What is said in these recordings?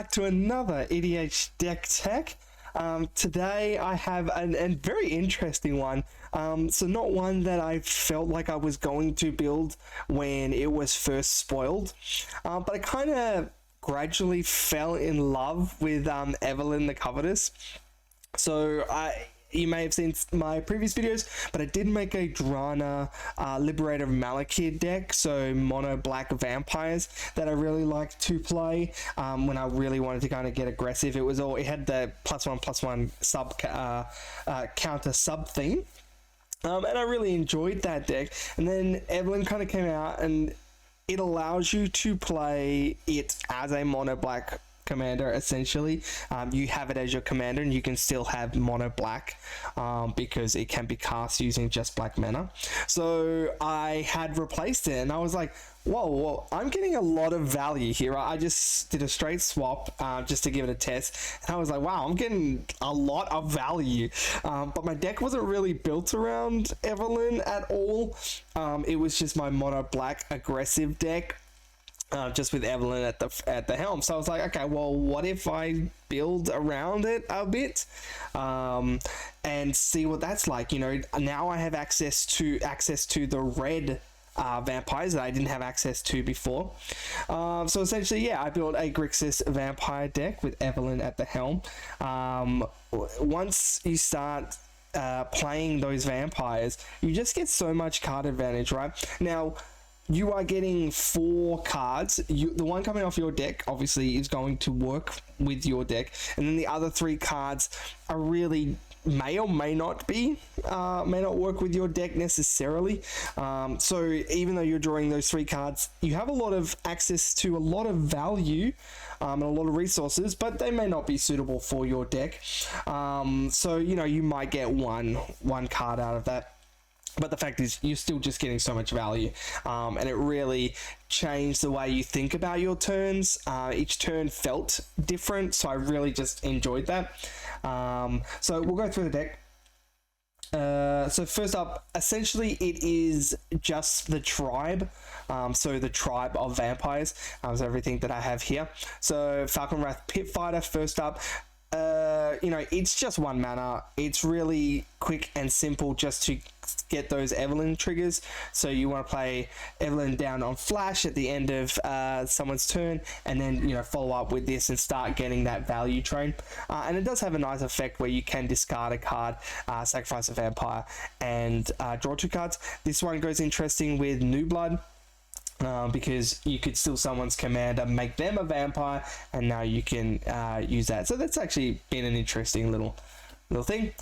back to another EDH deck tech. Today I have a very interesting one. So not one that I felt like I was going to build when it was first spoiled, but I kind of gradually fell in love with Evelyn the Covetous. So you may have seen my previous videos, but I did make a Drana Liberator of Malakir deck, so mono black vampires that I really liked to play when I really wanted to kind of get aggressive. It had the +1/+1 sub counter sub theme, and I really enjoyed that deck. And then Evelyn kind of came out, and it allows you to play it as a mono black commander. Essentially, you have it as your commander and you can still have mono black because it can be cast using just black mana. So I had replaced it and I was like, whoa, I'm getting a lot of value here. I just did a straight swap just to give it a test, and I was like, wow, I'm getting a lot of value. But my deck wasn't really built around Evelyn at all. It was just my mono black aggressive deck, just with Evelyn at the helm. So I was like, okay, well, what if I build around it a bit and see what that's like? You know, now I have access to the red vampires that I didn't have access to before. So essentially, yeah, I built a Grixis vampire deck with Evelyn at the helm. Once you start playing those vampires, you just get so much card advantage, right? Now, you are getting 4 cards. The one coming off your deck obviously is going to work with your deck, and then the other 3 cards are really may or may not work with your deck necessarily. So even though you're drawing those 3 cards, you have a lot of access to a lot of value and a lot of resources, but they may not be suitable for your deck. So you know, you might get one card out of that. But the fact is, you're still just getting so much value, and it really changed the way you think about your turns. Each turn felt different, so I really just enjoyed that. So we'll go through the deck. So first up, essentially it is just the tribe. So the tribe of vampires is everything that I have here. So Falcon Wrath Pit Fighter first up. You know, it's just 1 mana. It's really quick and simple just to get those Evelyn triggers. So you want to play Evelyn down on flash at the end of someone's turn, and then, you know, follow up with this and start getting that value train. And it does have a nice effect where you can discard a card, sacrifice a vampire, and draw 2 cards. This one goes interesting with New Blood. Because you could steal someone's commander, make them a vampire, and now you can use that. So that's actually been an interesting little thing.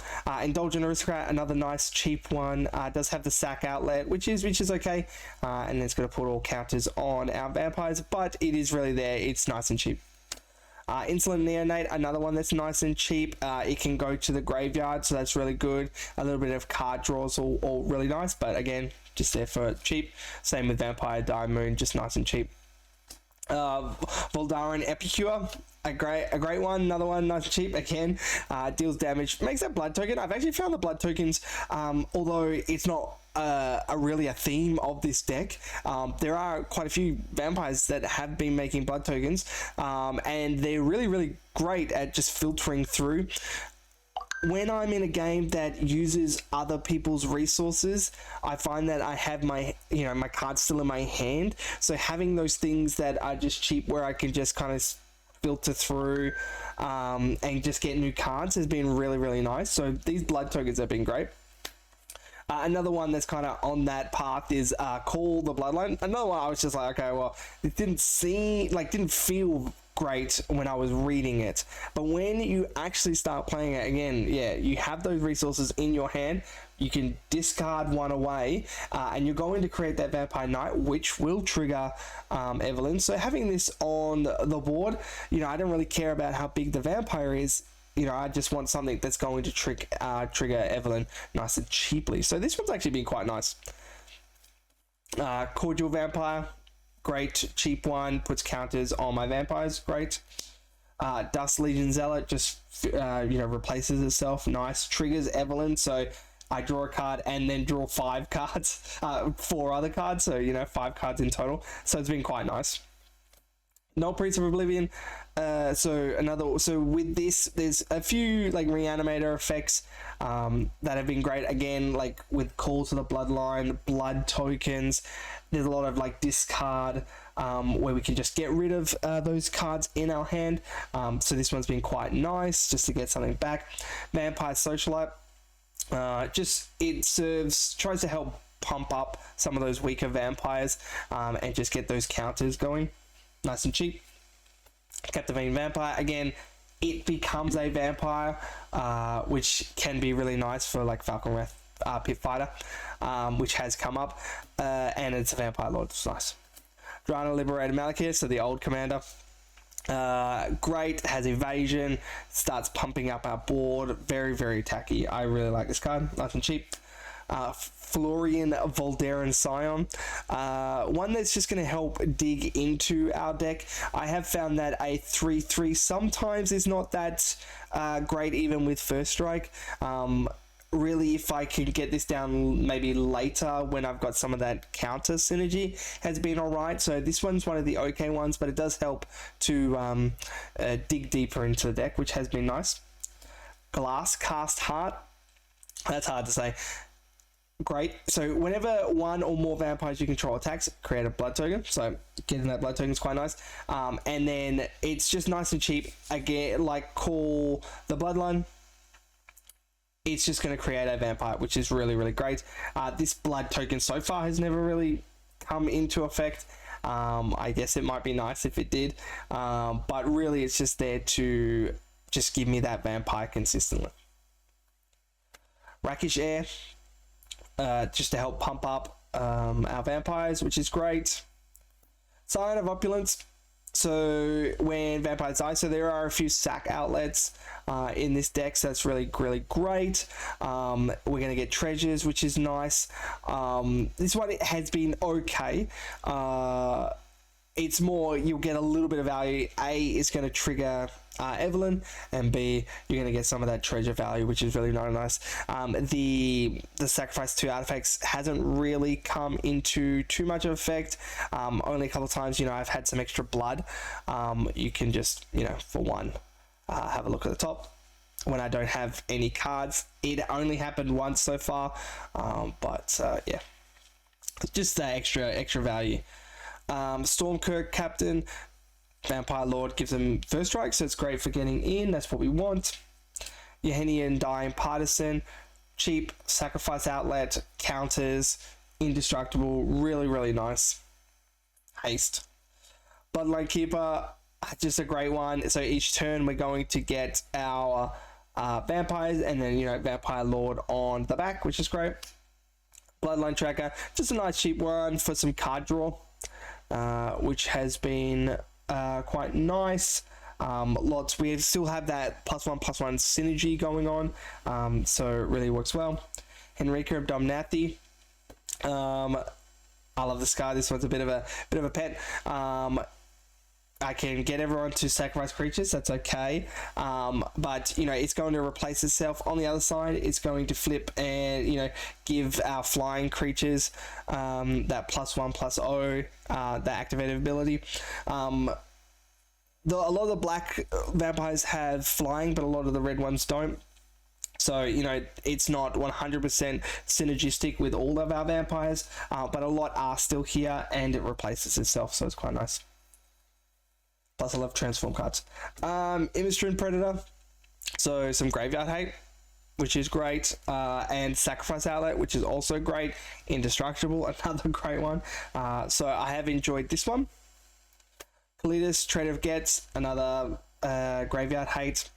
Indulgent Aristocrat, another nice cheap one. Does have the sack outlet, which is okay, and it's going to put all counters on our vampires, but it is really there. It's nice and cheap. Insolent Neonate, another one that's nice and cheap. It can go to the graveyard, so that's really good. A little bit of card draws, all really nice, but again, just there for cheap. Same with Vampire Diamond, just nice and cheap. Valderrian Epicure, a great one, another one nice and cheap. Again, deals damage, makes that blood token. I've actually found the blood tokens, although it's not really a theme of this deck, there are quite a few vampires that have been making blood tokens, and they're really great at just filtering through. When I'm in a game that uses other people's resources, I find that I have my cards still in my hand. So having those things that are just cheap, where I can just kind of filter through and just get new cards, has been really nice. So these blood tokens have been great. Another one that's kind of on that path is Call the Bloodline. Another one I was just like, okay, well, it didn't feel great when I was reading it, but when you actually start playing it again, yeah, you have those resources in your hand. You can discard one away, and you're going to create that Vampire Knight, which will trigger Evelyn. So having this on the board, you know, I don't really care about how big the vampire is. You know, I just want something that's going to trigger Evelyn nice and cheaply. So this one's actually been quite nice. Cordial Vampire, great cheap one, puts counters on my vampires, great. Dust Legion Zealot just replaces itself, nice. Triggers Evelyn, so I draw a card and then draw 5 cards, 4 other cards, so 5 cards in total. So it's been quite nice. Null Priest of Oblivion. So with this, there's a few like reanimator effects that have been great. Again, like with Call to the Bloodline, blood tokens. There's a lot of like discard where we can just get rid of those cards in our hand. So this one's been quite nice just to get something back. Vampire Socialite. Tries to help pump up some of those weaker vampires and just get those counters going. Nice and cheap. Captivating Vampire. Again, it becomes a vampire, which can be really nice for like Falcon Wrath Pit Fighter, which has come up. And it's a Vampire Lord. It's nice. Drana Liberated Malekith, so the old commander. Great, has evasion, starts pumping up our board. Very, very tacky. I really like this card. Nice and cheap. Florian Valderrian Scion, one that's just going to help dig into our deck. I have found that a 3/3 sometimes is not that great even with First Strike. Really, if I can get this down maybe later when I've got some of that counter synergy, has been alright. So this one's one of the okay ones, but it does help to dig deeper into the deck, which has been nice. Glass Cast Heart, that's hard to say. Great. So whenever one or more vampires you control attacks, create a blood token. So getting that blood token is quite nice. And then it's just nice and cheap. Again, like Call the Bloodline. It's just going to create a vampire, which is really, really great. This blood token so far has never really come into effect. I guess it might be nice if it did. But really, it's just there to just give me that vampire consistently. Rakish Air. Just to help pump up our vampires, which is great. Scion of Opulence. So when vampires die, so there are a few sack outlets in this deck, so that's really, really great. We're going to get treasures, which is nice. This one has been okay. It's more, you'll get a little bit of value. A is going to trigger Evelyn, and B, you're going to get some of that treasure value, which is really nice. The sacrifice 2 artifacts hasn't really come into too much of effect. Only a couple of times, I've had some extra blood. You can just, for one, have a look at the top. When I don't have any cards, it only happened once so far, but yeah, just that extra value. Stormkirk Captain, Vampire Lord, gives them first strike, so it's great for getting in. That's what we want. Yehenian Dying Partisan, cheap, sacrifice outlet, counters, indestructible, really, really nice. Haste. Bloodline Keeper, just a great one. So each turn we're going to get our vampires, and then, Vampire Lord on the back, which is great. Bloodline Tracker, just a nice cheap one for some card draw. Which has been quite nice. We still have that +1/+1 synergy going on, so it really works well. Henrika of Domnathi. I love this card. This one's a bit of a pet. I can get everyone to sacrifice creatures, that's okay, but it's going to replace itself. On the other side, it's going to flip and give our flying creatures that +1/+0, that activated ability. A lot of the black vampires have flying, but a lot of the red ones don't. So, it's not 100% synergistic with all of our vampires, but a lot are still here, and it replaces itself, so it's quite nice. Plus I love transform cards. Immistrine Predator, so some graveyard hate, which is great, and sacrifice outlet, which is also great. Indestructible, another great one. So I have enjoyed this one. Covetous, Trade of Gets, another graveyard hate,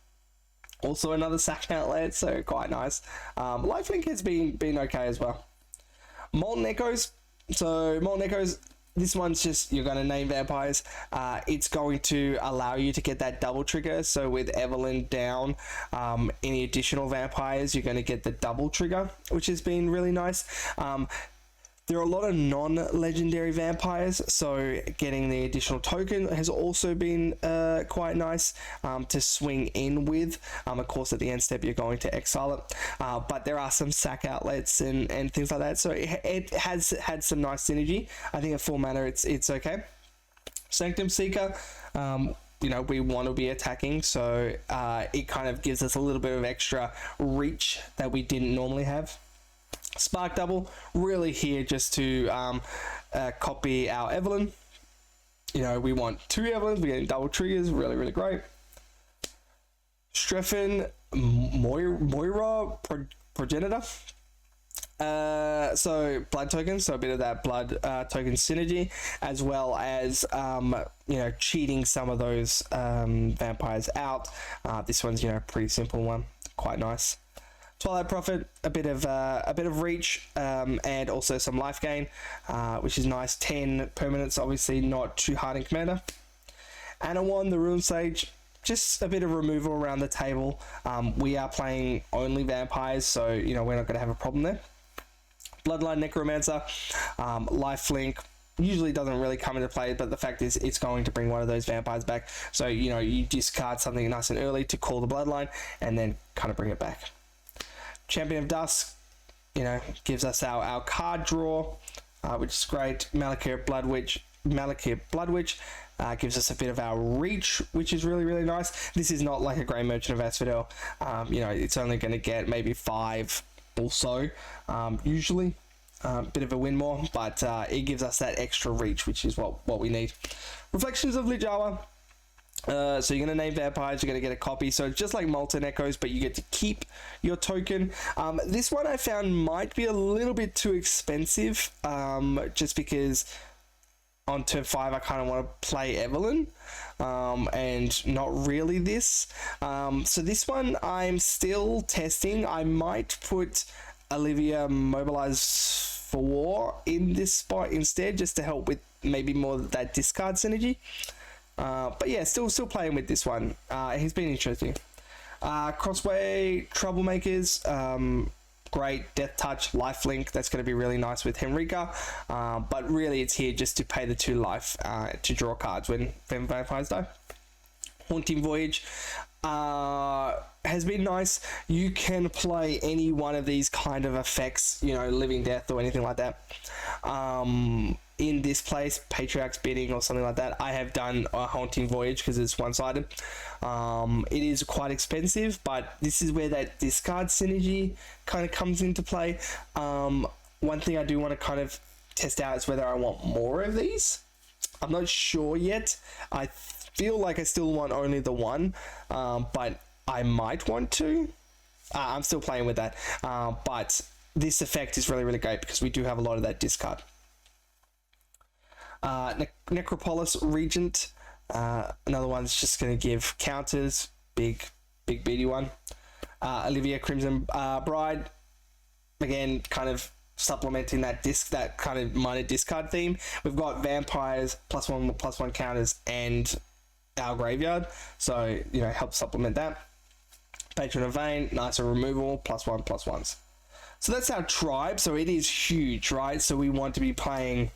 also another sack outlet, so quite nice. Lifelink has been okay as well. Molten Echoes, so Molten Echoes, this one's just, you're going to name vampires. It's going to allow you to get that double trigger. So with Evelyn down, any additional vampires, you're going to get the double trigger, which has been really nice. There are a lot of non-legendary vampires, so getting the additional token has also been quite nice to swing in with. Of course, at the end step, you're going to exile it, but there are some sack outlets and things like that, so it has had some nice synergy. I think at full mana, it's okay. Sanctum Seeker, you know, we want to be attacking, so it kind of gives us a little bit of extra reach that we didn't normally have. Spark Double, really here just to copy our Evelyn. You know, we want 2 Evelyns, we're getting double triggers, really, really great. Streffen Moira Progenitor. So blood tokens, so a bit of that blood token synergy, as well as you know, cheating some of those vampires out. This one's, you know, pretty simple one, quite nice. Twilight Prophet, a bit of reach, and also some life gain, which is nice. 10 permanents, obviously not too hard in Commander. Anawan, the Ruin Sage, just a bit of removal around the table. We are playing only vampires, so you know, we're not going to have a problem there. Bloodline Necromancer, lifelink, usually doesn't really come into play, but the fact is it's going to bring one of those vampires back. So you know, you discard something nice and early to call the bloodline, and then kind of bring it back. Champion of Dusk, you know, gives us our card draw, which is great. Malakir Bloodwitch gives us a bit of our reach, which is really, really nice. This is not like a Grey Merchant of Asphodel. You know, it's only going to get maybe 5 or so, usually. Bit of a win more, but it gives us that extra reach, which is what we need. Reflections of Jawa. So you're going to name vampires, you're going to get a copy. So it's just like Molten Echoes, but you get to keep your token. This one I found might be a little bit too expensive, just because on turn 5 I kind of want to play Evelyn, and not really this. So this one I'm still testing. I might put Olivia Mobilize for War in this spot instead, just to help with maybe more of that discard synergy. But yeah, still playing with this one. He's been interesting. Crossway Troublemakers, great. Death Touch, Lifelink, that's going to be really nice with Henrika. But really it's here just to pay the 2 life to draw cards when vampires die. Haunting Voyage has been nice. You can play any one of these kind of effects, you know, Living Death or anything like that. In this place, Patriarch's Bidding or something like that. I have done a Haunting Voyage because it's one-sided. It is quite expensive, but this is where that discard synergy kind of comes into play. One thing I do want to kind of test out is whether I want more of these. I'm not sure yet. I feel like I still want only the one, but I might want to. I'm still playing with that, but this effect is really, really great because we do have a lot of that discard. Necropolis Regent, another one that's just going to give counters, big beady one. Olivia Crimson Bride, again, kind of supplementing that kind of minor discard theme. We've got vampires, +1/+1 counters, and our graveyard, so you know, help supplement that. Patron of Vein, nicer removal, +1/+1s. So that's our tribe. So it is huge, right? So we want to be playing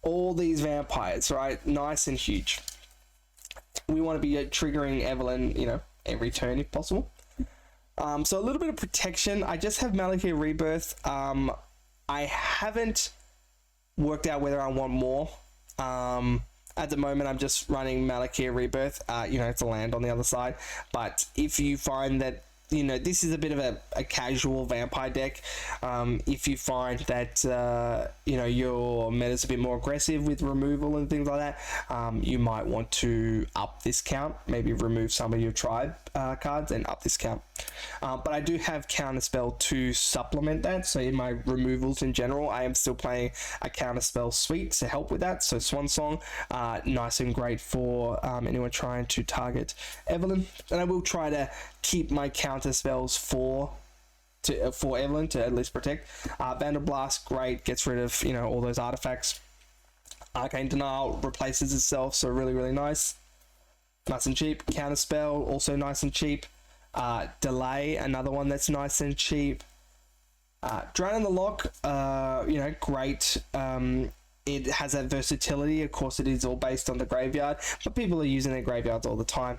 all these vampires, right? Nice and huge. We want to be triggering Evelyn, you know, every turn if possible. So a little bit of protection. I just have Malakir Rebirth. I haven't worked out whether I want more. At the moment, I'm just running Malakir Rebirth. You know, it's a land on the other side. But if you find that, you know, this is a bit of a casual vampire deck. If you find that, you know, your meta's a bit more aggressive with removal and things like that, you might want to up this count, maybe remove some of your tribe cards and up this count. But I do have Counterspell to supplement that. So in my removals in general, I am still playing a Counterspell suite to help with that. So Swan Song, nice and great for anyone trying to target Evelyn. And I will try to keep my counter spells for Evelyn to at least protect. Vanderblast, great, gets rid of, you know, all those artifacts. Arcane Denial replaces itself, so really, really nice. Nice and cheap. Counterspell, also nice and cheap. Delay, another one that's nice and cheap. Drain on the Lock, you know, great. It has that versatility. Of course, it is all based on the graveyard, but people are using their graveyards all the time.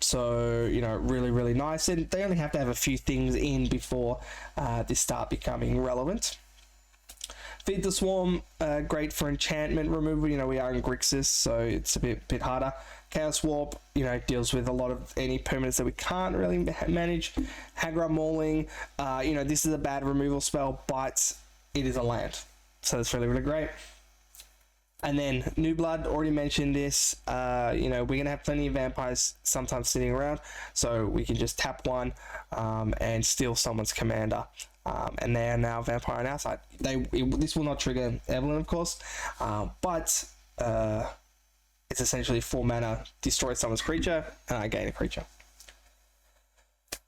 So, you know, really, really nice. And they only have to have a few things in before this start becoming relevant. Feed the Swarm, great for enchantment removal. You know, we are in Grixis, so it's a bit harder. Chaos Warp, you know, deals with a lot of any permanents that we can't really manage. Hagra Mauling, you know, this is a bad removal spell, but it is a land, so that's really, really great. And then New Blood, already mentioned this. You know, we're gonna have plenty of vampires sometimes sitting around, so we can just tap one and steal someone's commander. And they are now vampire on our side. This will not trigger Evelyn, of course, but it's essentially 4 mana, destroy someone's creature, and I gain a creature.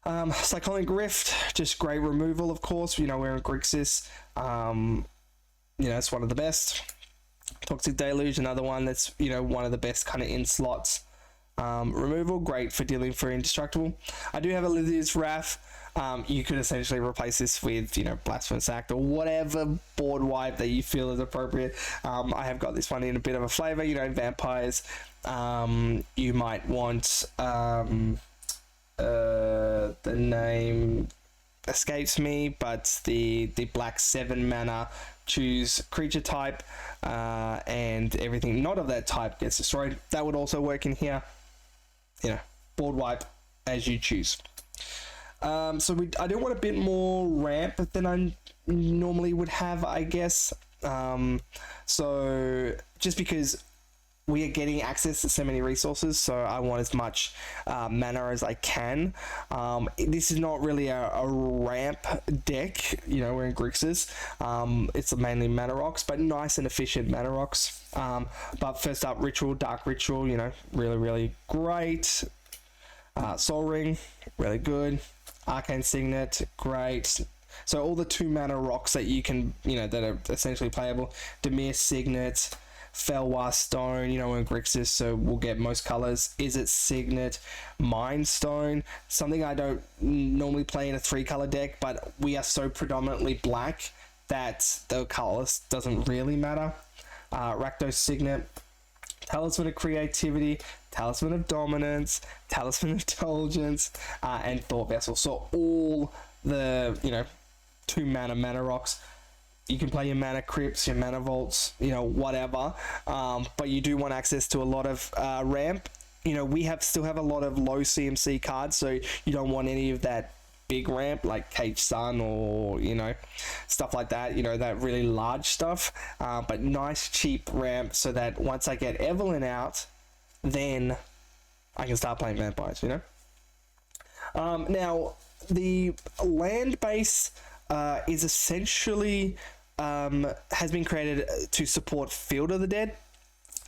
Cyclonic Rift, just great removal, of course. You know, we're in Grixis. You know, it's one of the best. Toxic Deluge, another one that's, you know, one of the best kind of in slots. Removal, great for dealing for indestructible. I do have a Lydia's Wrath. You could essentially replace this with, you know, Blasphemous Act or whatever board wipe that you feel is appropriate. I have got this one in a bit of a flavor, you know, vampires. You might want the name escapes me, but the black 7 mana, choose creature type, and everything not of that type gets destroyed. That would also work in here. You know, board wipe as you choose. So I do want a bit more ramp than I normally would have, I guess. So just because we are getting access to so many resources, so I want as much mana as I can. This is not really a ramp deck, you know, we're in Grixis. It's mainly mana rocks, but nice and efficient mana rocks. But first up, Ritual, Dark Ritual, you know, really, really great. Soul Ring, really good. Arcane Signet, great. So all the 2 mana rocks that you can, you know, that are essentially playable. Demir Signet, Felwar Stone, you know, we're in Grixis, so we'll get most colors. Is it Signet? Mind Stone, something I don't normally play in a 3-color deck, but we are so predominantly black that the colors doesn't really matter. Rakdos Signet, Talisman of Creativity, Talisman of Dominance, Talisman of Intelligence, and Thought Vessel. So all the, you know, 2 mana rocks. You can play your mana crypts, your mana vaults, you know, whatever. But you do want access to a lot of ramp. You know, we still have a lot of low CMC cards, so you don't want any of that big ramp like Cage Sun or, you know, stuff like that, you know, that really large stuff. But nice cheap ramp so that once I get Evelyn out, then I can start playing vampires, you know. Now, the land base is essentially has been created to support Field of the Dead.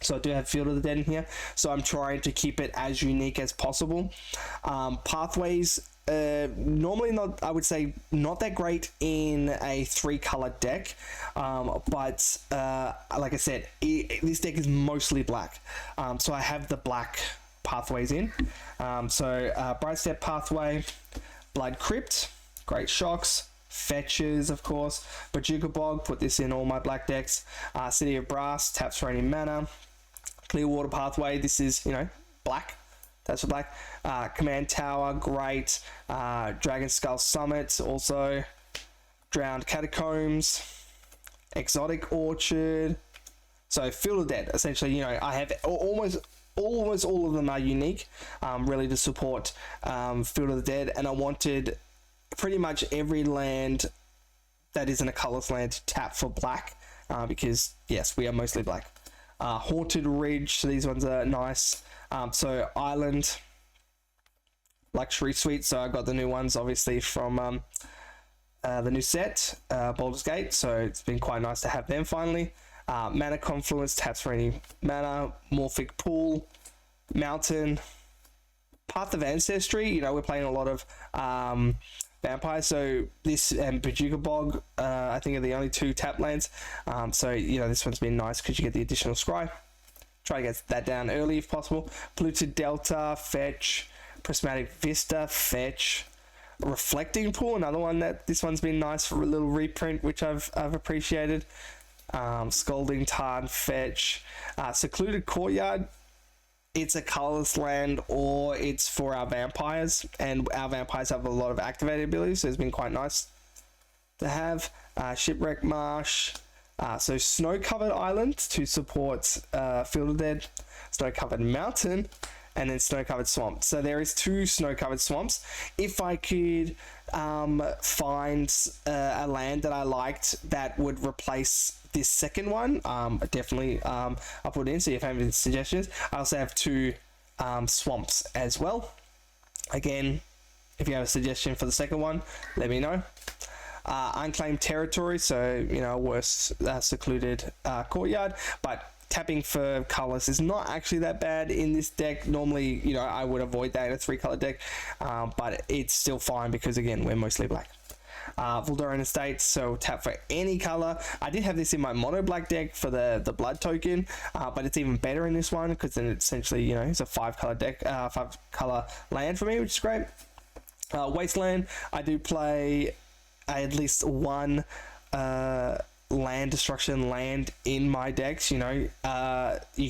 So I do have Field of the Dead in here, so I'm trying to keep it as unique as possible. Pathways, normally not, I would say not that great in a 3-color deck, but like I said, this deck is mostly black, so I have the black pathways in. Bright Step Pathway, Blood Crypt, great shocks, fetches, of course, Bajuka Bog, put this in all my black decks. City of Brass, taps for any mana. Clearwater Pathway, this is, you know, black, that's for black. Command Tower, great. Dragon Skull Summit, also. Drowned Catacombs, Exotic Orchard. So Field of Dead, essentially, you know, I have almost all of them are unique, really to support Field of the Dead, and I wanted pretty much every land that isn't a colorless land to tap for black, because yes, we are mostly black. Haunted Ridge, so these ones are nice. So Island, Luxury Suite, so I got the new ones obviously from the new set, Baldur's Gate, so it's been quite nice to have them finally. Mana Confluence, taps for any mana. Morphic Pool, Mountain, Path of Ancestry, you know, we're playing a lot of vampires, so this and Bajuka Bog, I think, are the only 2 tap lands. So, you know, this one's been nice because you get the additional scry. Try to get that down early if possible. Polluted Delta, fetch. Prismatic Vista, fetch. Reflecting Pool, another one that this one's been nice for a little reprint, which I've appreciated. Scalding Tarn, fetch. Secluded Courtyard, it's a colorless land, or it's for our vampires, and our vampires have a lot of activated abilities, so it's been quite nice to have. Shipwreck Marsh, So snow-covered island to support Field of Dead, snow-covered mountain, and then snow-covered swamp. So there is 2 snow-covered swamps. If I could find a land that I liked that would replace this second one, definitely I'll put it in. So if you have any suggestions, I also have 2 swamps as well. Again, if you have a suggestion for the second one, let me know. Unclaimed territory, so worst secluded courtyard, but tapping for colors is not actually that bad in this deck. Normally, I would avoid that in a 3-color deck, but it's still fine because again, we're mostly black. Valderrian Estates, so tap for any color. I did have this in my mono black deck for the blood token, but it's even better in this one because then it's essentially it's a 5-color deck, 5-color land for me, which is great. Wasteland, I do play at least 1 land destruction land in my decks. You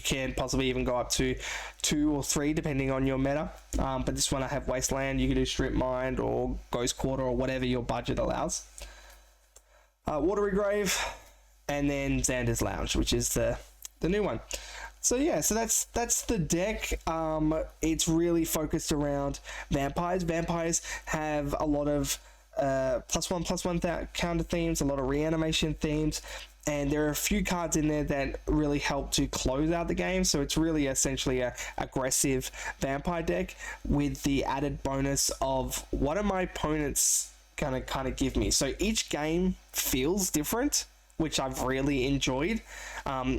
can possibly even go up to 2 or 3 depending on your meta, but this one I have Wasteland. You can do Strip Mine or Ghost Quarter or whatever your budget allows. Watery Grave, and then Xander's Lounge, which is the new one. So yeah, so that's the deck. It's really focused around vampires. Vampires have a lot of +1/+1 counter themes, a lot of reanimation themes, and there are a few cards in there that really help to close out the game. So it's really essentially a aggressive vampire deck with the added bonus of what are my opponents gonna kind of give me. So each game feels different, which I've really enjoyed.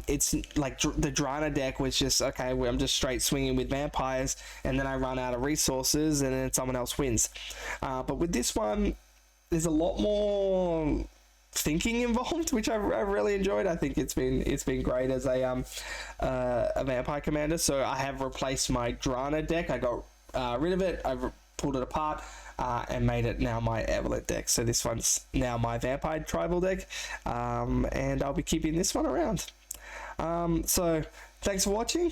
It's like the Drana deck was just, okay, I'm just straight swinging with vampires, and then I run out of resources, and then someone else wins. But with this one, there's a lot more thinking involved, which I've really enjoyed. I think it's been great as a vampire commander. So I have replaced my Drana deck. I got rid of it. I've pulled it apart. And made it now my Evelyn deck. So this one's now my Vampire Tribal deck, and I'll be keeping this one around. So thanks for watching.